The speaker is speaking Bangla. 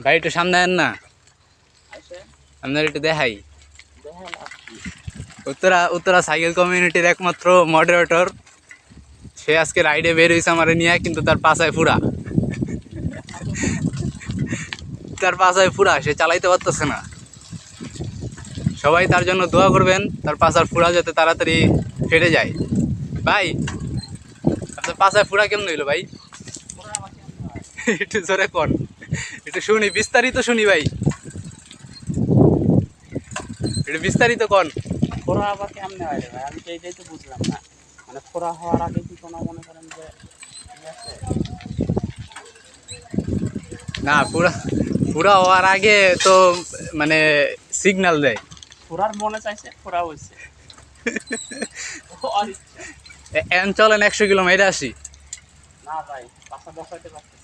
ভাই একটু সামনে আন না, আইসে আপনার একটু দেখাই। দেখেন উত্তরা উত্তরা সাইকেল কমিউনিটির একমাত্র মডারেটর, সে আজকে রাইডে বের হয়েছে আমারে নিয়ে, কিন্তু তার পাছায় ফুরা, তার পাছায় ফুরা, সে চালাইতে পারতেছে না। সবাই তার জন্য দোয়া করবেন, তার পাছার ফুরা যাতে তাড়াতাড়ি ফেটে যায়। ভাই আপনার পাছায় ফুরা কেমন হইলো ভাই? একটু জোরে কর, একটু শুনি, বিস্তারিত শুনি ভাই, একটু বিস্তারিত কন। ফোড়া আবার কেমনে হয় রে ভাই? আমি তো এইটাই তো বুঝলাম না। মানে ফোড়া হওয়ার আগে কি কোনো মনে করেন যে ইয়ে আছে? না, ফুরা ফুরা হওয়ার আগে তো মানে সিগন্যাল দেয়। ফোড়ার মনে চাইছে, ফোড়া হয়েছে। ওর ইচ্ছা। চলেন 100 কিলো মেরে আসি। না ভাই, পাশা বসাইতে পারছে